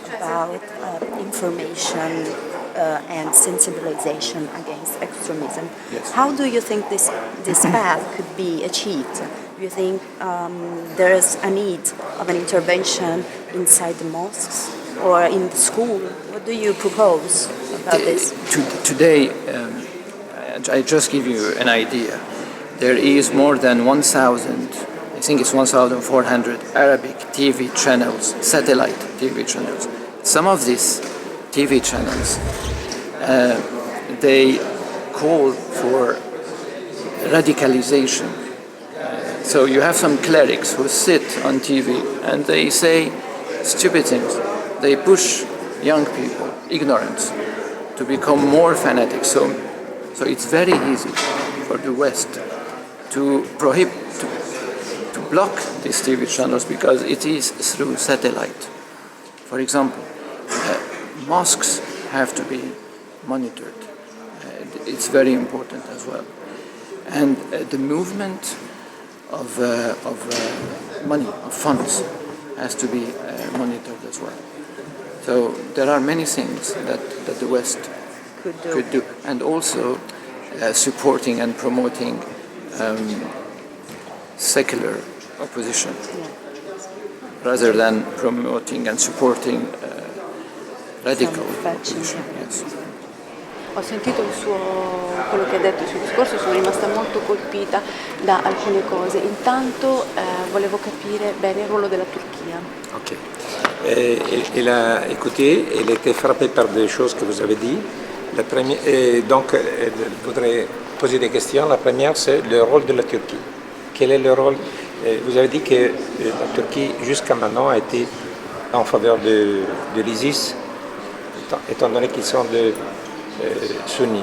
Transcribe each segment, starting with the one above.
About information and sensibilization against extremism. Yes. How do you think this path could be achieved? Do you think there is a need of an intervention inside the mosques or in the school? What do you propose about this? Today, I just give you an idea. There is more than 1,000, I think it's 1,400 Arabic TV channels, satellite TV channels. Some of these TV channels, they call for radicalization. So you have some clerics who sit on TV and they say stupid things. They push young people, ignorance, to become more fanatic. So it's very easy for the West to prohibit, to block these TV channels because it is through satellite. For example, mosques have to be monitored. It's very important as well. And the movement of money, of funds, has to be monitored as well. So there are many things that the West could do. And also supporting and promoting secular opposition rather than promoting and supporting radical opposition. Yes. Ho sentito quello che ha detto il suo discorso, sono rimasta molto colpita da alcune cose. Intanto volevo capire bene il ruolo della Turchia. Ok. Il a écouté, il était frappé par des choses que vous avez dit. La première, donc, je voudrais poser des questions. La première, c'est le rôle de la Turquie. Quel est le rôle? Vous avez dit que la Turquie, jusqu'à maintenant, a été en faveur de l'ISIS, étant donné qu'ils sont de sunni.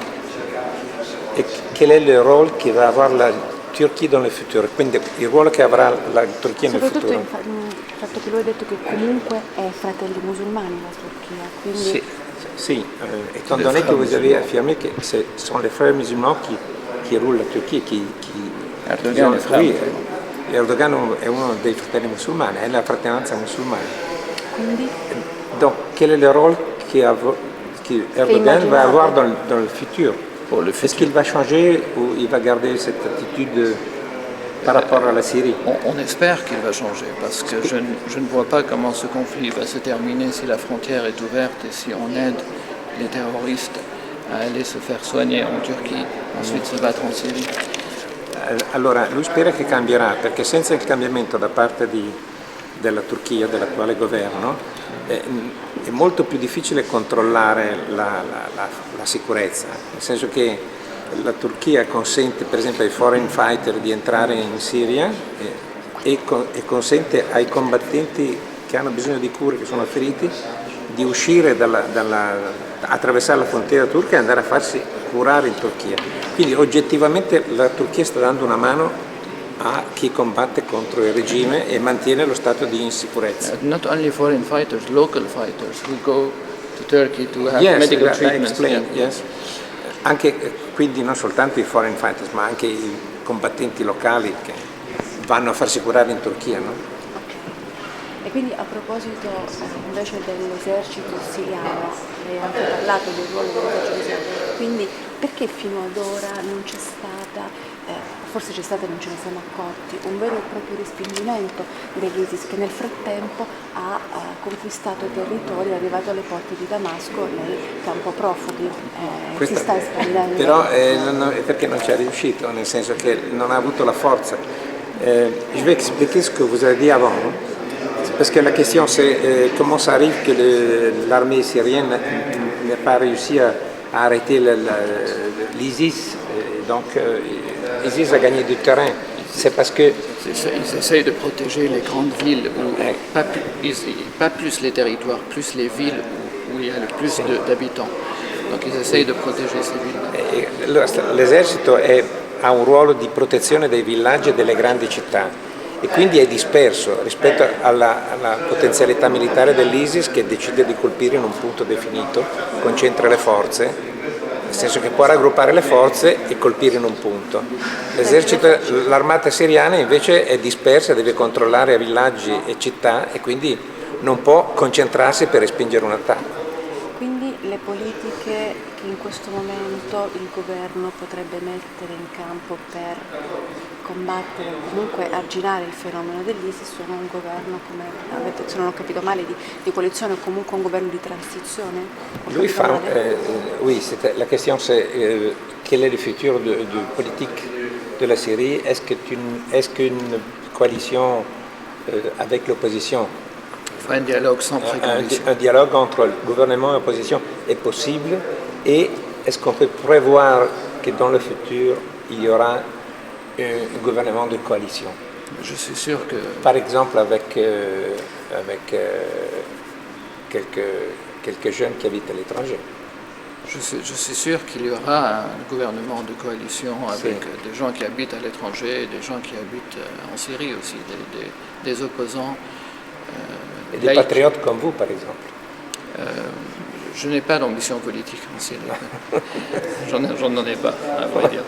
E quel è il ruolo che va aver la Turchia nel futuro? Quindi il ruolo che avrà la Turchia nel futuro? Soprattutto il fatto che lui ha detto che comunque è fratelli musulmani la Turchia, quindi... Sì, étant donné que vous avez affirmé que ce sont les frères musulmans qui roulent la Turchia, Erdogan è fratello. Erdogan è uno dei fratelli musulmani, è la fratellanza musulmana. Quindi? Donc, quel est le rôle qu'Erdogan va avoir dans le futur? Est-ce qu'il va changer ou il va garder cette attitude par rapport à la Syrie? On espère qu'il va changer parce que je ne vois pas comment ce conflit va se terminer si la frontière est ouverte et si on aide les terroristes à aller se faire soigner en Turchie, ensuite se battre en Syrie. Allora, lui spera che cambierà, perché senza il cambiamento da parte della Turchia, dell'attuale governo, è molto più difficile controllare la sicurezza, nel senso che la Turchia consente per esempio ai foreign fighter di entrare in Siria e consente ai combattenti che hanno bisogno di cure, che sono feriti, di uscire attraversare la frontiera turca e andare a farsi curare in Turchia. Quindi oggettivamente la Turchia sta dando una mano a chi combatte contro il regime e mantiene lo stato di insicurezza. Not only foreign fighters, local fighters who go to Turkey to have medical treatment. Yes. Anche quindi non soltanto i foreign fighters, ma anche i combattenti locali che vanno a farsi curare in Turchia, no? E quindi a proposito invece dell'esercito siriano, lei ha anche parlato del ruolo dell'esercito siriano, quindi perché fino ad ora non c'è stata, forse c'è stata e non ce ne siamo accorti, un vero e proprio respingimento dell'ISIS che nel frattempo ha conquistato territori, è arrivato alle porte di Damasco nel campo profughi, si sta espandendo. Però è perché non ci è riuscito, nel senso che non ha avuto la forza. Je vais expliquer ce que vous avez dit avant. Parce que la question c'est comment ça arrive que l'armée syrienne n'a pas réussi à arrêter l'ISIS, donc l'ISIS a gagné du terrain. C'est parce que... Ils essayent de protéger les grandes villes, pas plus les territoires, plus les villes où il y a le plus d'habitants. Donc ils essayent de protéger ces villes. L'esercito ha un ruolo di protezione dei villaggi e delle grandi città. E quindi è disperso rispetto alla potenzialità militare dell'ISIS che decide di colpire in un punto definito, concentra le forze, nel senso che può raggruppare le forze e colpire in un punto. L'armata siriana invece è dispersa, deve controllare villaggi e città e quindi non può concentrarsi per respingere un attacco. Quindi le politiche che in questo momento il governo potrebbe mettere in campo per combattere o comunque arginare il fenomeno dell'ISIS sono un governo, come avete, se non ho capito male, di coalizione o comunque un governo di transizione? Lui fa, oui, la question c'est quel est le futur de politique de la Syrie? Est-ce qu'une coalition avec l'opposition, Un dialogue sans précondition. un dialogue entre le gouvernement et l'opposition est possible? Et est-ce qu'on peut prévoir que dans le futur, il y aura un gouvernement de coalition? Je suis sûr que Par exemple avec quelques jeunes qui habitent à l'étranger. Je suis sûr qu'il y aura un gouvernement de coalition avec des gens qui habitent à l'étranger et des gens qui habitent en Syrie aussi, des opposants. Et des patriotes comme vous, par exemple. Je n'ai pas d'ambition politique en Syrie. J'en ai pas, a vrai dire.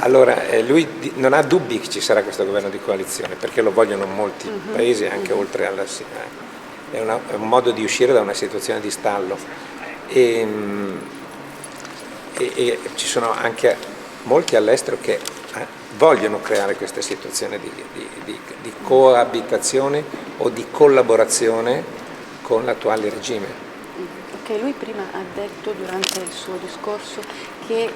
Allora, lui non ha dubbi che ci sarà questo governo di coalizione, perché lo vogliono molti paesi, anche oltre alla Siria. È un modo di uscire da una situazione di stallo. E ci sono anche molti all'estero che vogliono creare questa situazione di coabitazione o di collaborazione con l'attuale regime. Ok, lui prima ha detto durante il suo discorso che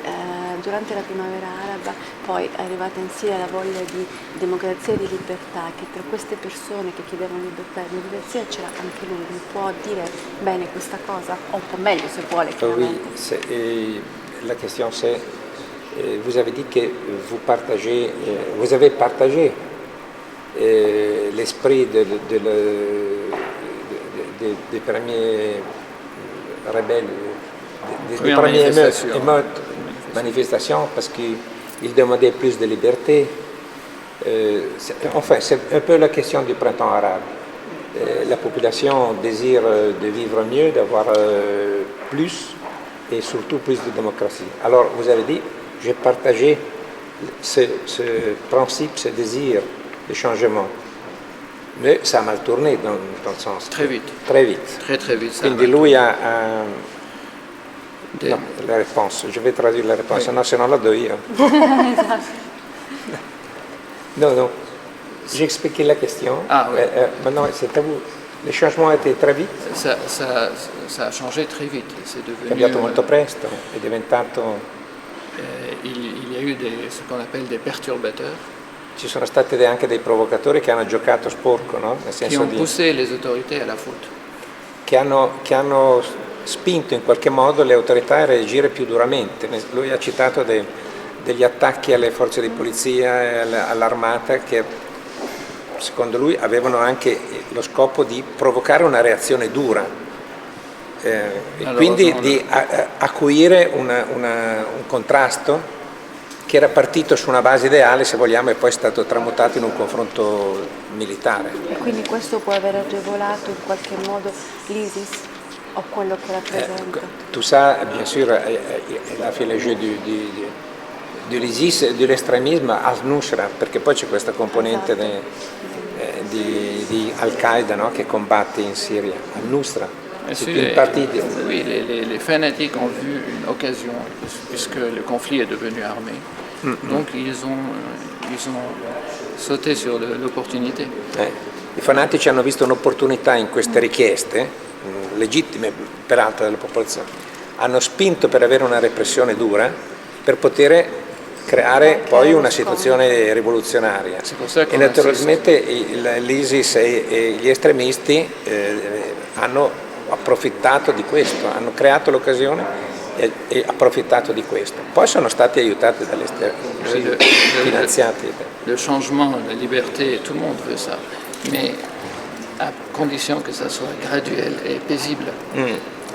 durante la primavera araba poi è arrivata in Siria la voglia di democrazia e di libertà, che tra queste persone che chiedevano libertà e democrazia c'era anche lui. Mi può dire bene questa cosa? O un po' meglio se vuole, chiaramente. Oui, la question c'est, vous avez dit que vous avez partagé l'esprit des premiers rebelles, des premières manifestations, parce qu'ils demandaient plus de liberté. Enfin, c'est un peu la question du printemps arabe. La population désire de vivre mieux, d'avoir plus et surtout plus de démocratie. Alors, vous avez dit, j'ai partagé ce principe, ce désir de changement. Mais ça a mal tourné dans le sens. Très vite. Très vite. Très vite. Ça Quindi lui ha no, la réponse. Je vais traduire la réponse, no, se non la do io. Non. J'ai expliqué la question. Ah, oui. Maintenant, c'est à vous. Le changement a été très vite. Ça a changé très vite. C'est È devenu. cambiato molto presto, è diventato. Il y a eu ce qu'on appelle des perturbateurs Ci sono stati anche dei provocatori che hanno giocato sporco, no? Nel qui senso ont poussé les autorités à la faute. che hanno spinto in qualche modo le autorità a reagire più duramente. Lui ha citato degli attacchi alle forze di polizia e all'armata che secondo lui avevano anche lo scopo di provocare una reazione dura e quindi di acuire un contrasto che era partito su una base ideale, se vogliamo, e poi è stato tramutato in un confronto militare. E quindi questo può aver agevolato in qualche modo l'ISIS o quello che rappresenta? Tout ça, bien sûr, elle a fait le jeu de l'ISIS e dell'estremismo al-Nusra, perché poi c'è questa componente di Al-Qaeda, no? Che combatte in Siria, al-Nusra. Oui, les fanatiques ont vu une occasion, puisque le conflit est devenu armé. Donc ils ont sauté sur l'opportunité. I fanatici hanno visto un'opportunità in queste richieste, legittime peraltro della popolazione, hanno spinto per avere una repressione dura per poter creare poi una situazione rivoluzionaria. E naturalmente l'ISIS e gli estremisti hanno approfittato di questo, hanno creato l'occasione e approfittato di questo. Poi sono stati aiutati dall'esterno, finanziati. Le changement, la liberté, tout le monde veut ça, mais à condition que ça soit graduel et paisible.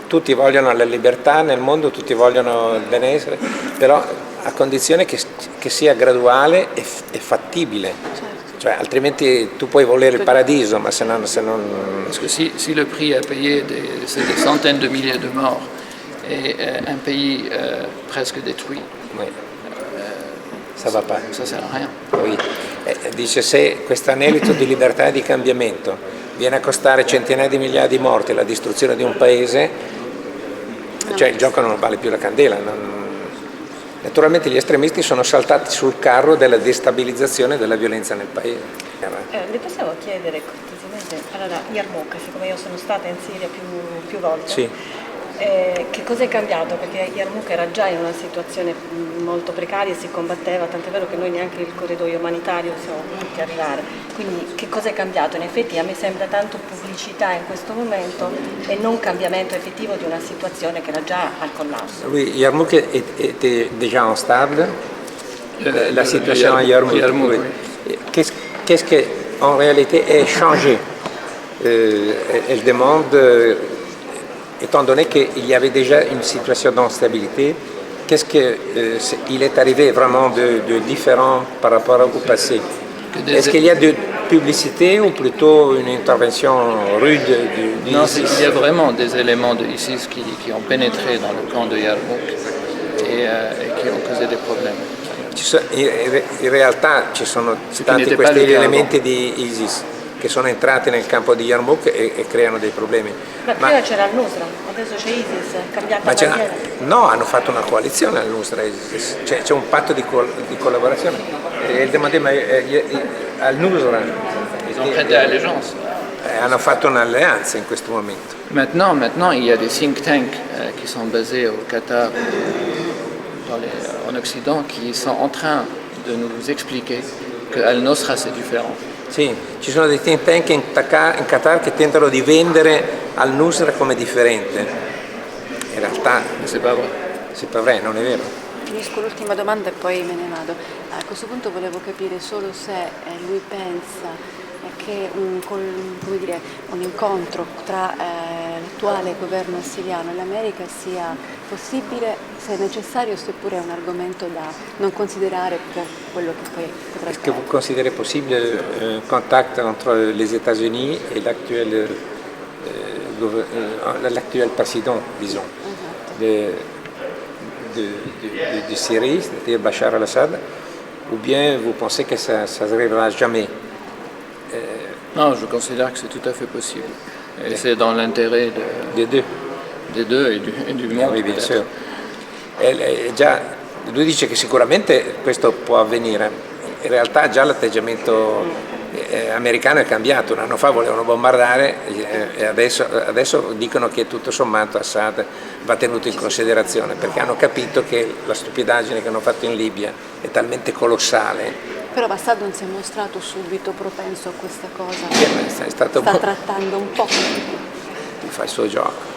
Tutti vogliono la libertà nel mondo, tutti vogliono il benessere, però a condizione che sia graduale e fattibile. Certo. Cioè, altrimenti tu puoi volere il paradiso, ma se non... Parce que si le prix à payer, c'est des centaines de milliers de morts et un pays presque détruit. Oui. Ça va pas. Ça sert à rien. Poi dice se questo anelito di libertà e di cambiamento viene a costare centinaia di migliaia di morti, la distruzione di un paese, cioè il gioco non vale più la candela. Naturalmente gli estremisti sono saltati sul carro della destabilizzazione della violenza nel paese. Le possiamo chiedere cortesemente, allora Yarmouk, siccome io sono stata in Siria più volte, Sì. Che cosa è cambiato? Perché Yarmouk era già in una situazione molto precaria e si combatteva, tant'è vero che noi neanche il corridoio umanitario siamo potuti arrivare. Quindi che cosa è cambiato? In effetti a me sembra tanto pubblicità in questo momento e non cambiamento effettivo di una situazione che era già al collasso. Oui, Yarmouk était déjà en stable. La situation à Yarmouk. Yarmouk, Oui. Qu'est-ce qui en réalité est changé? Elle demande, étant donné qu'il y avait déjà une situation d'instabilité, qu'est-ce qu'il est arrivé vraiment de différent par rapport au passé? Est-ce qu'il y a de publicité ou plutôt une intervention rude du Non, ISIS? il y a vraiment des éléments de ISIS qui ont pénétré dans le camp de Yarmouk et qui ont causé des problèmes. In realtà ci sono tanti n'était questi pas le cas elementi di ISIS che sono entrati nel campo di Yarmouk e creano dei problemi. Ma prima c'era il Nusra, adesso c'è ISIS, è cambiata bandiera. No, hanno fatto una coalizione al-Nusra e ISIS, c'è un patto di collaborazione. Il demandema al-Nusra Ils ont prêté allégeance. hanno fatto un'alleanza in questo momento. Maintenant, il y a des think tanks qui sont basés au Qatar, en Occident, qui sont en train de nous expliquer que Al-Nosra c'est différent. Sì, ci sono dei think tank in Qatar che tentano di vendere al-Nusra come differente. In realtà C'est pas vrai. c'est pas vrai, non è vero. Finisco l'ultima domanda e poi me ne vado. A questo punto volevo capire solo se lui pensa che come dire, un incontro tra l'attuale governo siriano e l'America sia possibile, se necessario, seppure è un argomento da non considerare per quello che poi potrebbe Est-ce que vous essere. considérez possible un contact entre les États-Unis et l'actuel président, disons, de Syrie, c'est-à-dire Bachar al-Assad, ou bien vous pensez que ça n'arrivera jamais? Non, je considère que c'est tout à fait possible. Et c'est dans l'intérêt Des deux. des deux et du monde. Oui, bien peut-être. sûr. Lui dice che sicuramente questo può avvenire. In realtà già l'atteggiamento americano è cambiato. Un anno fa volevano bombardare e adesso dicono che tutto sommato Assad va tenuto in considerazione perché hanno capito che la stupidaggine che hanno fatto in Libia è talmente colossale. Però Assad non si è mostrato subito propenso a questa cosa. È stato Sta trattando un po'. fa il suo gioco.